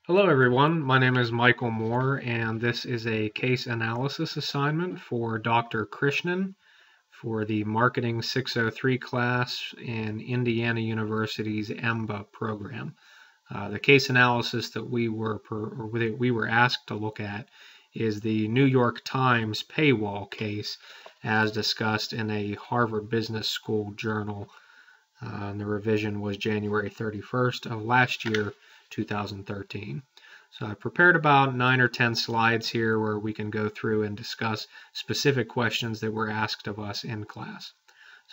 Hello everyone, my name is Michael Moore and this is a case analysis assignment for Dr. Krishnan for the Marketing 603 class in Indiana University's MBA program. The case analysis that we were asked to look at is the New York Times Paywall case as discussed in a Harvard Business School journal. And the revision was January 31st of last year, 2013. So I prepared about 9 or 10 slides here where we can go through and discuss specific questions that were asked of us in class.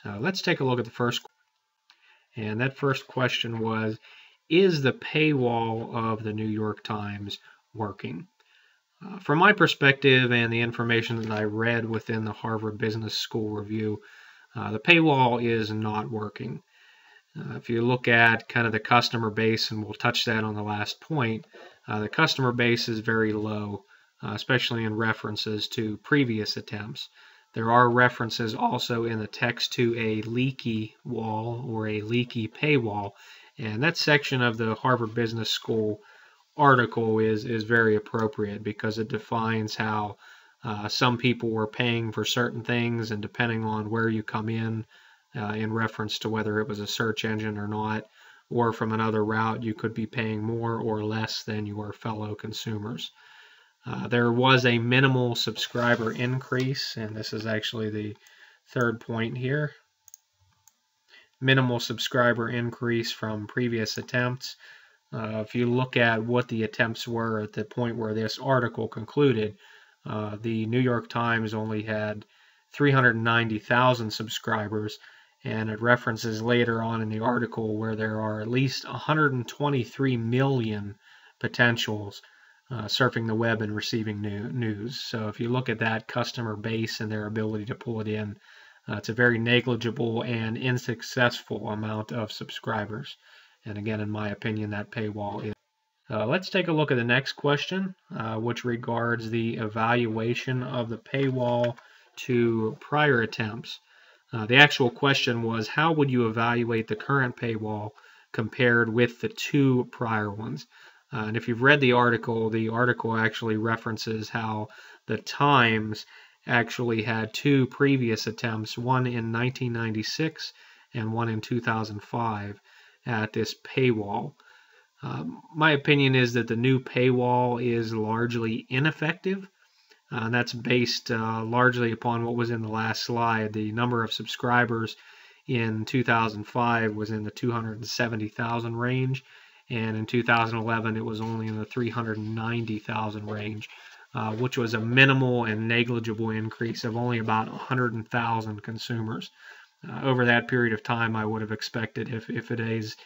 So let's take a look at the first question. And that first question was, is the paywall of the New York Times working? From my perspective and the information that I read within the Harvard Business School review, the paywall is not working. If you look at kind of the customer base, and we'll touch that on the last point, the customer base is very low, especially in references to previous attempts. There are references also in the text to a leaky wall or a leaky paywall, and that section of the Harvard Business School article is very appropriate because it defines how some people were paying for certain things, and depending on where you come in reference to whether it was a search engine or not, or from another route, you could be paying more or less than your fellow consumers. There was a minimal subscriber increase, and this is actually the third point here. Minimal subscriber increase from previous attempts. If you look at what the attempts were at the point where this article concluded, the New York Times only had 390,000 subscribers, and it references later on in the article where there are at least 123 million potentials surfing the web and receiving news. So if you look at that customer base and their ability to pull it in, it's a very negligible and unsuccessful amount of subscribers. And again, in my opinion, that paywall is. Let's take a look at the next question, which regards the evaluation of the paywall to prior attempts. The actual question was, how would you evaluate the current paywall compared with the two prior ones? And if you've read the article actually references how the Times actually had two previous attempts, one in 1996 and one in 2005 at this paywall. My opinion is that the new paywall is largely ineffective. And that's based largely upon what was in the last slide. The number of subscribers in 2005 was in the 270,000 range, and in 2011 it was only in the 390,000 range, which was a minimal and negligible increase of only about 100,000 consumers. Over that period of time, I would have expected if it is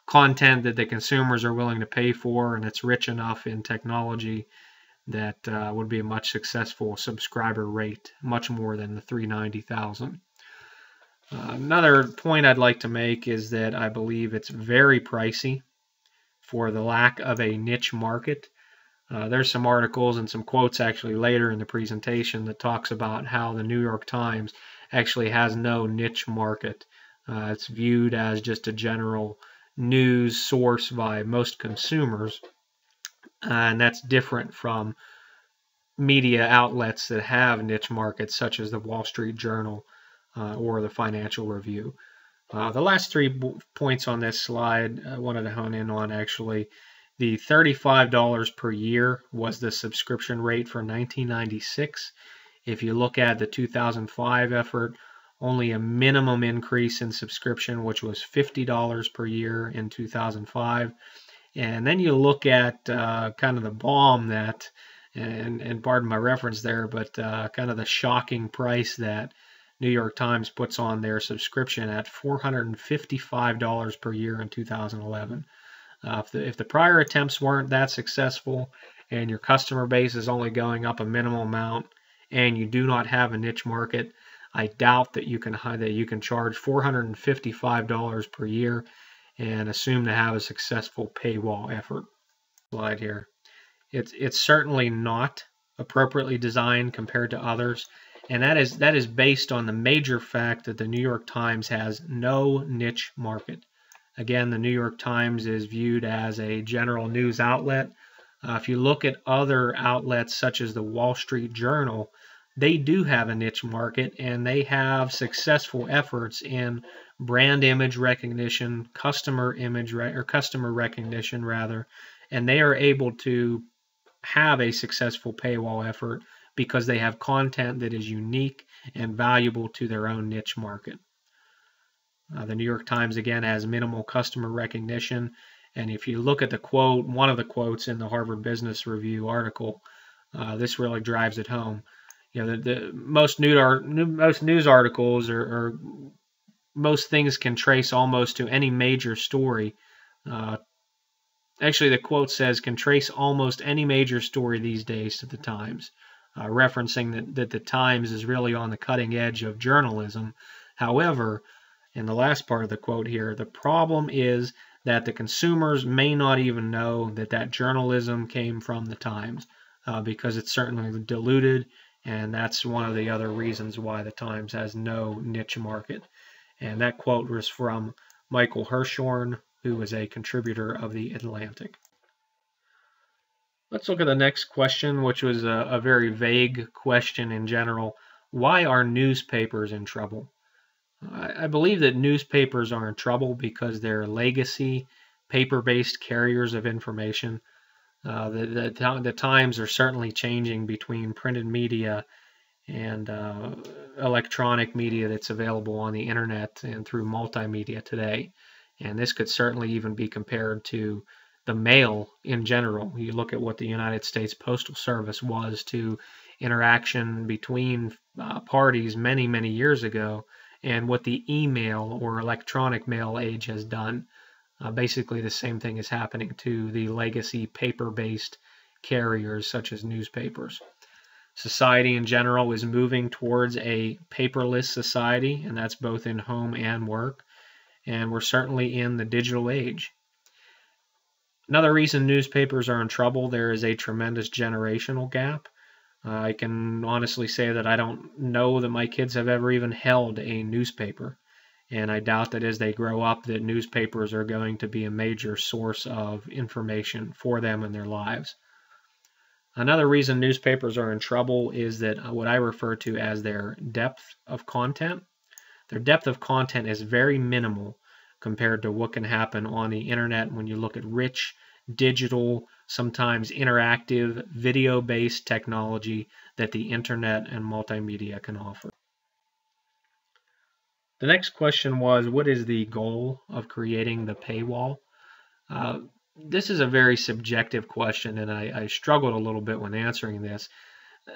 content that the consumers are willing to pay for and it's rich enough in technology, that would be a much successful subscriber rate, much more than the 390,000. Another point I'd like to make is that I believe it's very pricey for the lack of a niche market. There's some articles and some quotes actually later in the presentation that talks about how the New York Times actually has no niche market. It's viewed as just a general news source by most consumers. And that's different from media outlets that have niche markets such as the Wall Street Journal or the Financial Review. The last 3 points on this slide I wanted to hone in on actually. The $35 per year was the subscription rate for 1996. If you look at the 2005 effort, only a minimum increase in subscription, which was $50 per year in 2005. And then you look at kind of the bomb that, and pardon my reference there, but kind of the shocking price that New York Times puts on their subscription at $455 per year in 2011. If the prior attempts weren't that successful and your customer base is only going up a minimal amount and you do not have a niche market, I doubt that you can charge $455 per year and assume to have a successful paywall effort. Slide here. It's certainly not appropriately designed compared to others, and that is based on the major fact that the New York Times has no niche market. Again, the New York Times is viewed as a general news outlet If you look at other outlets such as the Wall Street Journal, they do have a niche market, and they have successful efforts in brand image recognition, customer recognition rather, and they are able to have a successful paywall effort because they have content that is unique and valuable to their own niche market. The New York Times, again, has minimal customer recognition. And if you look at the quote, one of the quotes in the Harvard Business Review article, this really drives it home. You know, the most news articles or most things can trace almost to any major story. Actually, the quote says, can trace almost any major story these days to the Times, referencing that the Times is really on the cutting edge of journalism. However, in the last part of the quote here, the problem is that the consumers may not even know that journalism came from the Times, because it's certainly diluted, and that's one of the other reasons why the Times has no niche market. And that quote was from Michael Hirschhorn, who was a contributor of The Atlantic. Let's look at the next question, which was a very vague question in general. Why are newspapers in trouble? I believe that newspapers are in trouble because they're legacy, paper-based carriers of information. The times are certainly changing between printed media and electronic media that's available on the internet and through multimedia today. And this could certainly even be compared to the mail in general. You look at what the United States Postal Service was to interaction between parties many, many years ago, and what the email or electronic mail age has done. Basically, the same thing is happening to the legacy paper-based carriers such as newspapers. Society in general is moving towards a paperless society, and that's both in home and work. And we're certainly in the digital age. Another reason newspapers are in trouble, there is a tremendous generational gap. I can honestly say that I don't know that my kids have ever even held a newspaper. And I doubt that as they grow up that newspapers are going to be a major source of information for them in their lives. Another reason newspapers are in trouble is that what I refer to as their depth of content. Their depth of content is very minimal compared to what can happen on the internet when you look at rich, digital, sometimes interactive, video-based technology that the internet and multimedia can offer. The next question was, what is the goal of creating the paywall? This is a very subjective question, and I struggled a little bit when answering this.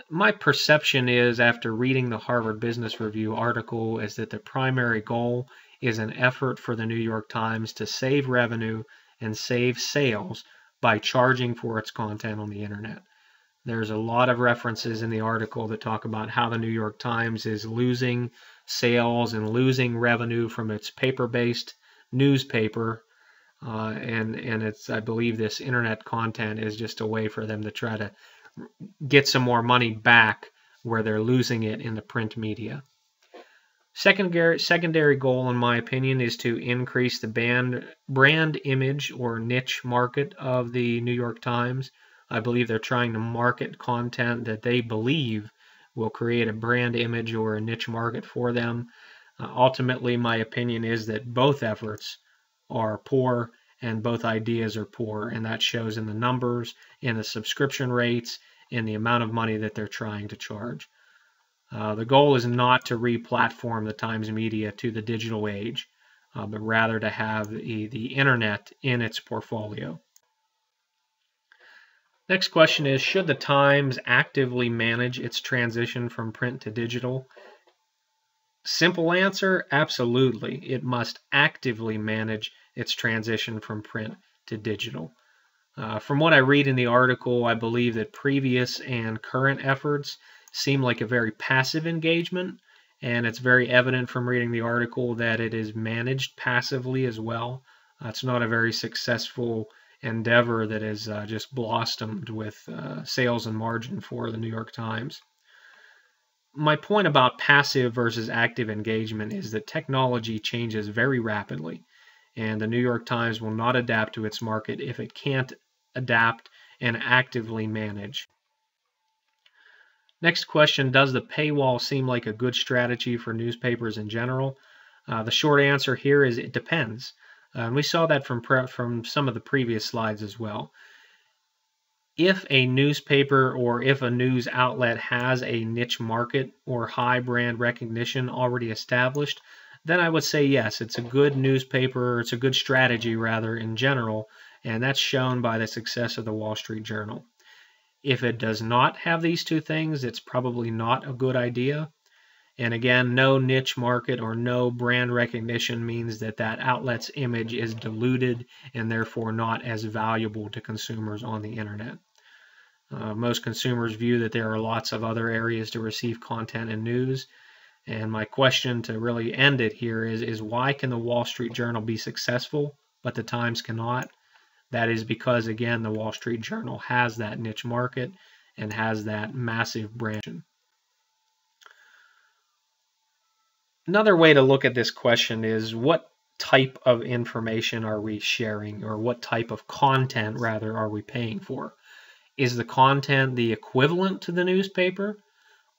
My perception is, after reading the Harvard Business Review article, is that the primary goal is an effort for the New York Times to save revenue and save sales by charging for its content on the internet. There's a lot of references in the article that talk about how the New York Times is losing sales and losing revenue from its paper-based newspaper, and it's, I believe this internet content is just a way for them to try to get some more money back where they're losing it in the print media. Secondary goal, in my opinion, is to increase the brand image or niche market of the New York Times. I believe they're trying to market content that they believe will create a brand image or a niche market for them. Ultimately, my opinion is that both efforts are poor and both ideas are poor, and that shows in the numbers, in the subscription rates, in the amount of money that they're trying to charge. The goal is not to re-platform the Times media to the digital age, but rather to have the internet in its portfolio. Next question is, should the Times actively manage its transition from print to digital? Simple answer, absolutely. It must actively manage its transition from print to digital. From what I read in the article, I believe that previous and current efforts seem like a very passive engagement, and it's very evident from reading the article that it is managed passively as well. It's not a very successful endeavor that has just blossomed with sales and margin for the New York Times. My point about passive versus active engagement is that technology changes very rapidly, and the New York Times will not adapt to its market if it can't adapt and actively manage. Next question, does the paywall seem like a good strategy for newspapers in general? The short answer here is it depends. And we saw that from some of the previous slides as well. If a newspaper or if a news outlet has a niche market or high brand recognition already established, then I would say yes, it's a good newspaper, or it's a good strategy rather in general, and that's shown by the success of the Wall Street Journal. If it does not have these two things, it's probably not a good idea. And again, no niche market or no brand recognition means that that outlet's image is diluted and therefore not as valuable to consumers on the internet. Most consumers view that there are lots of other areas to receive content and news. And my question to really end it here is why can the Wall Street Journal be successful, but the Times cannot? That is because, again, the Wall Street Journal has that niche market and has that massive brand. Another way to look at this question is what type of information are we sharing, or what type of content, rather, are we paying for? Is the content the equivalent to the newspaper?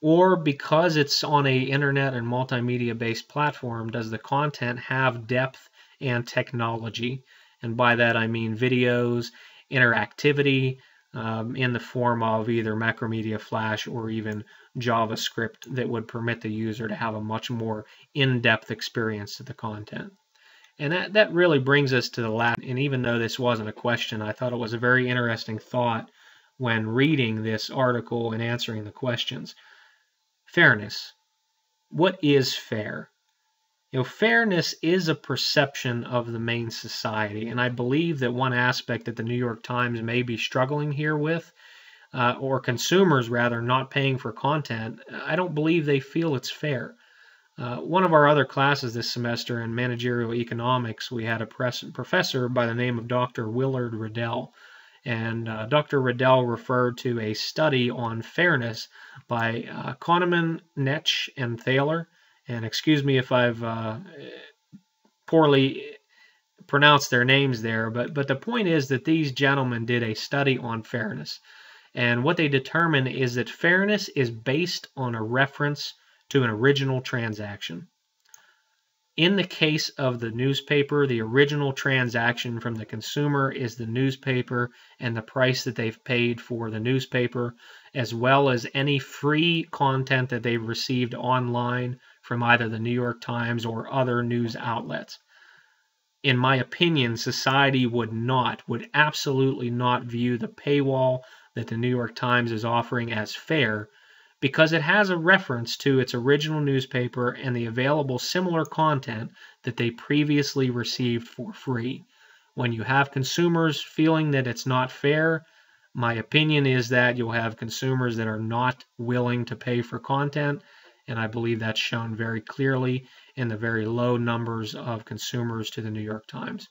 Or because it's on a internet and multimedia-based platform, does the content have depth and technology? And by that I mean videos, interactivity, in the form of either Macromedia Flash or even JavaScript that would permit the user to have a much more in-depth experience to the content. And that really brings us to the last, and even though this wasn't a question, I thought it was a very interesting thought when reading this article and answering the questions. Fairness. What is fair? Fairness is a perception of the main society, and I believe that one aspect that the New York Times may be struggling here with, or consumers rather not paying for content, I don't believe they feel it's fair. One of our other classes this semester in managerial economics, we had a professor by the name of Dr. Willard Riddell, and Dr. Riddell referred to a study on fairness by Kahneman, Netsch, and Thaler. And excuse me if I've poorly pronounced their names there, but the point is that these gentlemen did a study on fairness. And what they determined is that fairness is based on a reference to an original transaction. In the case of the newspaper, the original transaction from the consumer is the newspaper and the price that they've paid for the newspaper, as well as any free content that they've received online from either the New York Times or other news outlets. In my opinion, society would absolutely not view the paywall that the New York Times is offering as fair, because it has a reference to its original newspaper and the available similar content that they previously received for free. When you have consumers feeling that it's not fair, my opinion is that you'll have consumers that are not willing to pay for content, and I believe that's shown very clearly in the very low numbers of consumers to the New York Times.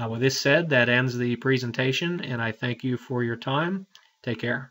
With this said, that ends the presentation, and I thank you for your time. Take care.